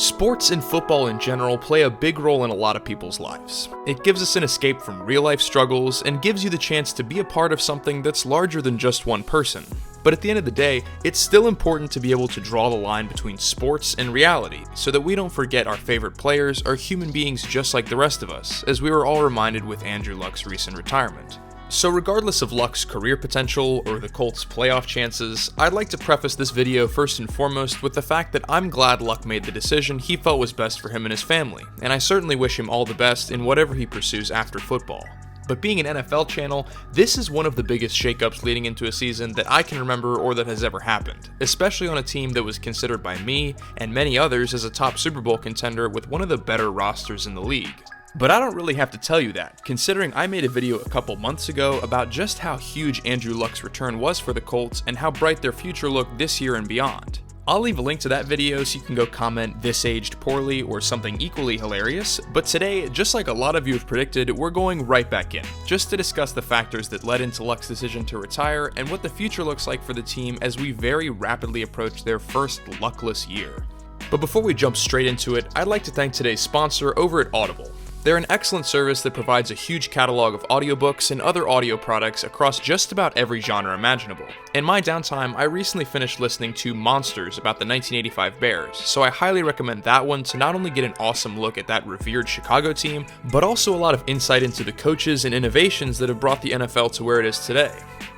Sports and football in general play a big role in a lot of people's lives. It gives us an escape from real-life struggles and gives you the chance to be a part of something that's larger than just one person. But at the end of the day, it's still important to be able to draw the line between sports and reality, so that we don't forget our favorite players are human beings just like the rest of us, as we were all reminded with Andrew Luck's recent retirement. So regardless of Luck's career potential or the Colts' playoff chances, I'd like to preface this video first and foremost with the fact that I'm glad Luck made the decision he felt was best for him and his family, and I certainly wish him all the best in whatever he pursues after football. But being an NFL channel, this is one of the biggest shakeups leading into a season that I can remember or that has ever happened, especially on a team that was considered by me and many others as a top Super Bowl contender with one of the better rosters in the league. But I don't really have to tell you that, considering I made a video a couple months ago about just how huge Andrew Luck's return was for the Colts and how bright their future looked this year and beyond. I'll leave a link to that video so you can go comment "this aged poorly" or something equally hilarious, but today, just like a lot of you have predicted, we're going right back in, just to discuss the factors that led into Luck's decision to retire and what the future looks like for the team as we very rapidly approach their first luckless year. But before we jump straight into it, I'd like to thank today's sponsor over at Audible. They're an excellent service that provides a huge catalog of audiobooks and other audio products across just about every genre imaginable. In my downtime, I recently finished listening to Monsters about the 1985 Bears, so I highly recommend that one to not only get an awesome look at that revered Chicago team, but also a lot of insight into the coaches and innovations that have brought the NFL to where it is today.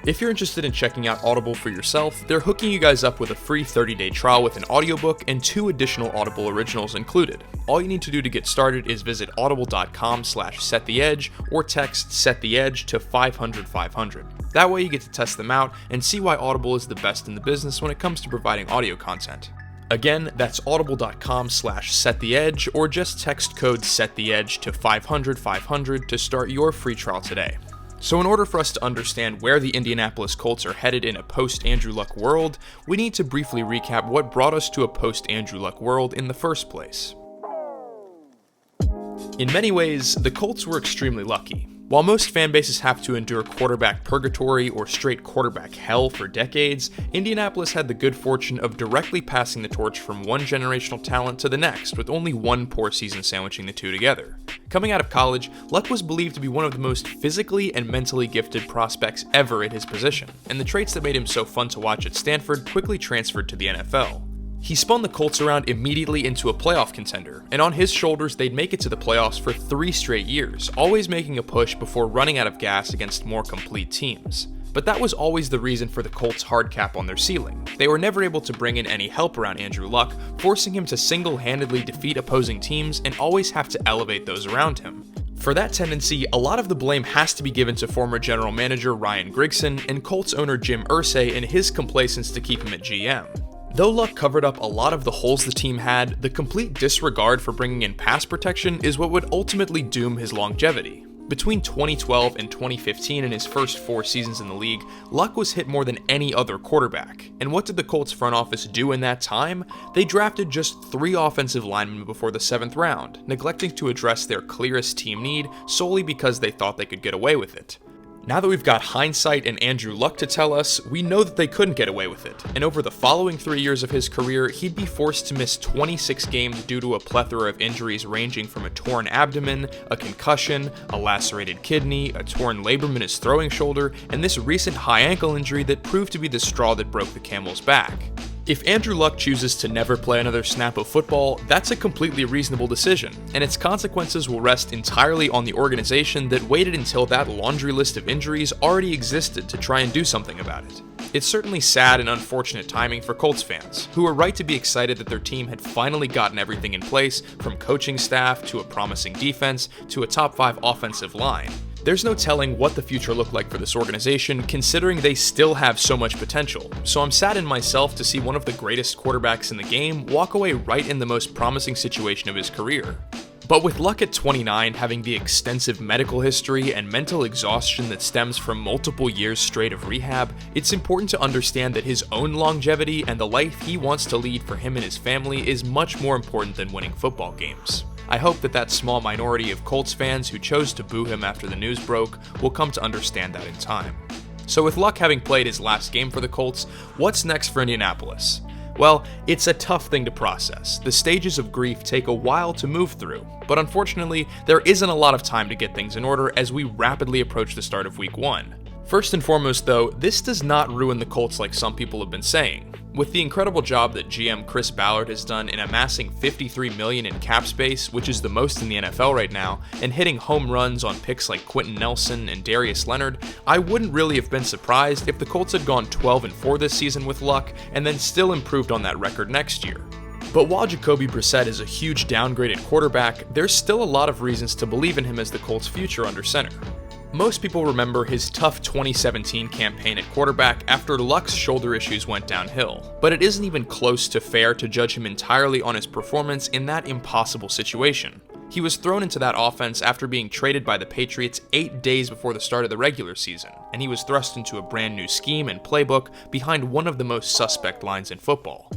If you're interested in checking out Audible for yourself, they're hooking you guys up with a free 30-day trial with an audiobook and 2 additional Audible originals included. All you need to do to get started is visit audible.com/settheedge or text "settheedge" to 500-500. That way you get to test them out and see why Audible is the best in the business when it comes to providing audio content. Again, that's audible.com/settheedge or just text code "settheedge" to 500-500 to start your free trial today. So in order for us to understand where the Indianapolis Colts are headed in a post-Andrew Luck world, we need to briefly recap what brought us to a post-Andrew Luck world in the first place. In many ways, the Colts were extremely lucky. While most fan bases have to endure quarterback purgatory or straight quarterback hell for decades, Indianapolis had the good fortune of directly passing the torch from one generational talent to the next, with only one poor season sandwiching the two together. Coming out of college, Luck was believed to be one of the most physically and mentally gifted prospects ever at his position, and the traits that made him so fun to watch at Stanford quickly transferred to the NFL. He spun the Colts around immediately into a playoff contender, and on his shoulders they'd make it to the playoffs for 3 straight years, always making a push before running out of gas against more complete teams. But that was always the reason for the Colts' hard cap on their ceiling. They were never able to bring in any help around Andrew Luck, forcing him to single-handedly defeat opposing teams and always have to elevate those around him. For that tendency, a lot of the blame has to be given to former general manager Ryan Grigson and Colts owner Jim Irsay and his complacence to keep him at GM. Though Luck covered up a lot of the holes the team had, the complete disregard for bringing in pass protection is what would ultimately doom his longevity. Between 2012 and 2015 in his first 4 seasons in the league, Luck was hit more than any other quarterback. And what did the Colts front office do in that time? They drafted just 3 offensive linemen before the 7th round, neglecting to address their clearest team need solely because they thought they could get away with it. Now that we've got hindsight and Andrew Luck to tell us, we know that they couldn't get away with it, and over the following 3 years of his career, he'd be forced to miss 26 games due to a plethora of injuries ranging from a torn abdomen, a concussion, a lacerated kidney, a torn labrum in his throwing shoulder, and this recent high ankle injury that proved to be the straw that broke the camel's back. If Andrew Luck chooses to never play another snap of football, that's a completely reasonable decision, and its consequences will rest entirely on the organization that waited until that laundry list of injuries already existed to try and do something about it. It's certainly sad and unfortunate timing for Colts fans, who are right to be excited that their team had finally gotten everything in place, from coaching staff to a promising defense to a top 5 offensive line. There's no telling what the future looked like for this organization, considering they still have so much potential, so I'm saddened myself to see one of the greatest quarterbacks in the game walk away right in the most promising situation of his career. But with Luck at 29 having the extensive medical history and mental exhaustion that stems from multiple years straight of rehab, it's important to understand that his own longevity and the life he wants to lead for him and his family is much more important than winning football games. I hope that small minority of Colts fans who chose to boo him after the news broke will come to understand that in time. So with Luck having played his last game for the Colts, what's next for Indianapolis? Well, it's a tough thing to process. The stages of grief take a while to move through, but unfortunately, there isn't a lot of time to get things in order as we rapidly approach the start of Week 1. First and foremost though, this does not ruin the Colts like some people have been saying. With the incredible job that GM Chris Ballard has done in amassing $53 million in cap space, which is the most in the NFL right now, and hitting home runs on picks like Quentin Nelson and Darius Leonard, I wouldn't really have been surprised if the Colts had gone 12-4 this season with luck and then still improved on that record next year. But while Jacoby Brissett is a huge downgraded quarterback, there's still a lot of reasons to believe in him as the Colts' future under center. Most people remember his tough 2017 campaign at quarterback after Luck's shoulder issues went downhill, but it isn't even close to fair to judge him entirely on his performance in that impossible situation. He was thrown into that offense after being traded by the Patriots 8 days before the start of the regular season, and he was thrust into a brand new scheme and playbook behind one of the most suspect lines in football.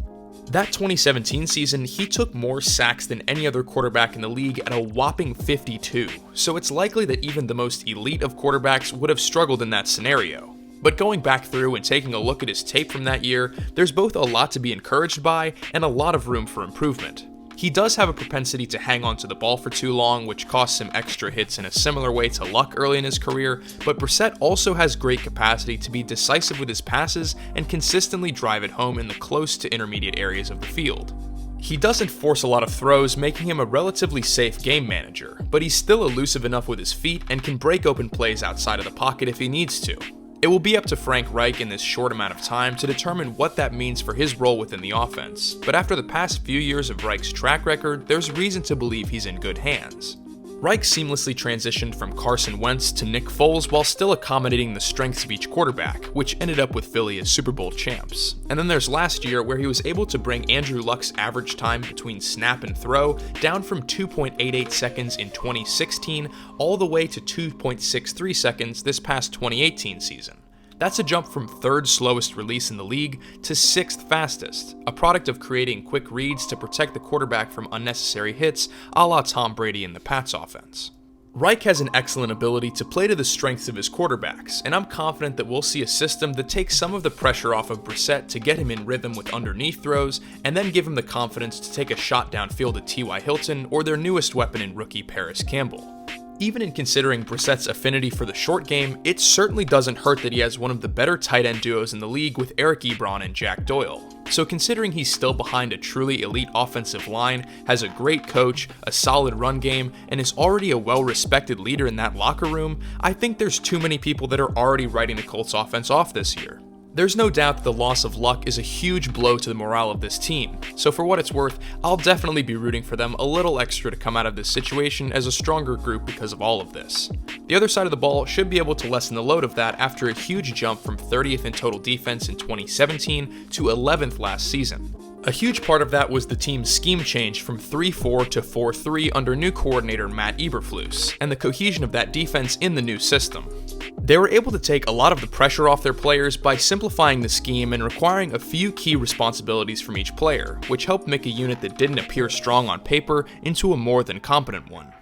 That 2017 season, he took more sacks than any other quarterback in the league at a whopping 52, so it's likely that even the most elite of quarterbacks would have struggled in that scenario. But going back through and taking a look at his tape from that year, there's both a lot to be encouraged by and a lot of room for improvement. He does have a propensity to hang on to the ball for too long, which costs him extra hits in a similar way to Luck early in his career, but Brissett also has great capacity to be decisive with his passes and consistently drive it home in the close to intermediate areas of the field. He doesn't force a lot of throws, making him a relatively safe game manager, but he's still elusive enough with his feet and can break open plays outside of the pocket if he needs to. It will be up to Frank Reich in this short amount of time to determine what that means for his role within the offense, but after the past few years of Reich's track record, there's reason to believe he's in good hands. Reich seamlessly transitioned from Carson Wentz to Nick Foles while still accommodating the strengths of each quarterback, which ended up with Philly as Super Bowl champs. And then there's last year where he was able to bring Andrew Luck's average time between snap and throw down from 2.88 seconds in 2016 all the way to 2.63 seconds this past 2018 season. That's a jump from third slowest release in the league to sixth fastest, a product of creating quick reads to protect the quarterback from unnecessary hits a la Tom Brady in the Pats offense. Reich has an excellent ability to play to the strengths of his quarterbacks, and I'm confident that we'll see a system that takes some of the pressure off of Brissett to get him in rhythm with underneath throws, and then give him the confidence to take a shot downfield at T.Y. Hilton or their newest weapon in rookie Paris Campbell. Even in considering Brissett's affinity for the short game, it certainly doesn't hurt that he has one of the better tight end duos in the league with Eric Ebron and Jack Doyle. So considering he's still behind a truly elite offensive line, has a great coach, a solid run game, and is already a well-respected leader in that locker room, I think there's too many people that are already writing the Colts offense off this year. There's no doubt that the loss of Luck is a huge blow to the morale of this team, so for what it's worth, I'll definitely be rooting for them a little extra to come out of this situation as a stronger group because of all of this. The other side of the ball should be able to lessen the load of that after a huge jump from 30th in total defense in 2017 to 11th last season. A huge part of that was the team's scheme change from 3-4 to 4-3 under new coordinator Matt Eberflus, and the cohesion of that defense in the new system. They were able to take a lot of the pressure off their players by simplifying the scheme and requiring a few key responsibilities from each player, which helped make a unit that didn't appear strong on paper into a more than competent one.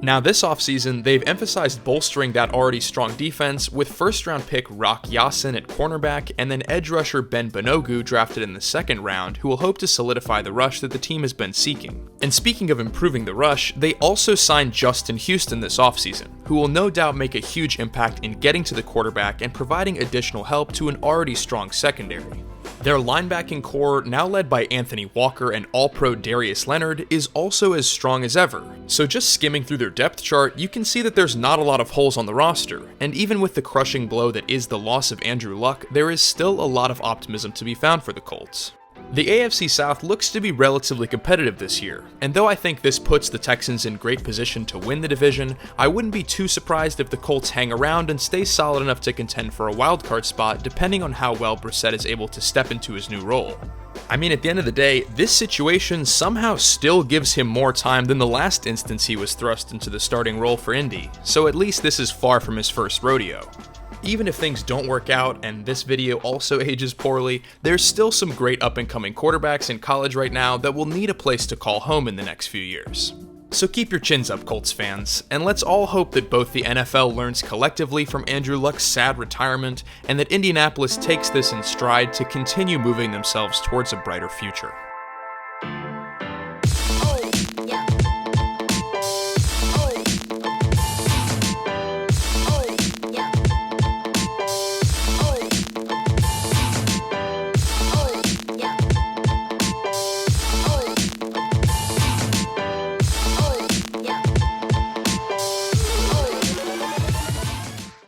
Now this offseason, they've emphasized bolstering that already strong defense with first-round pick Rock Ya-Sin at cornerback and then edge rusher Ben Banogu drafted in the second round, who will hope to solidify the rush that the team has been seeking. And speaking of improving the rush, they also signed Justin Houston this offseason, who will no doubt make a huge impact in getting to the quarterback and providing additional help to an already strong secondary. Their linebacking core, now led by Anthony Walker and All-Pro Darius Leonard, is also as strong as ever. So just skimming through their depth chart, you can see that there's not a lot of holes on the roster, and even with the crushing blow that is the loss of Andrew Luck, there is still a lot of optimism to be found for the Colts. The AFC South looks to be relatively competitive this year, and though I think this puts the Texans in great position to win the division, I wouldn't be too surprised if the Colts hang around and stay solid enough to contend for a wildcard spot depending on how well Brissett is able to step into his new role. I mean, at the end of the day, this situation somehow still gives him more time than the last instance he was thrust into the starting role for Indy, so at least this is far from his first rodeo. Even if things don't work out and this video also ages poorly, there's still some great up-and-coming quarterbacks in college right now that will need a place to call home in the next few years. So keep your chins up, Colts fans, and let's all hope that both the NFL learns collectively from Andrew Luck's sad retirement, and that Indianapolis takes this in stride to continue moving themselves towards a brighter future.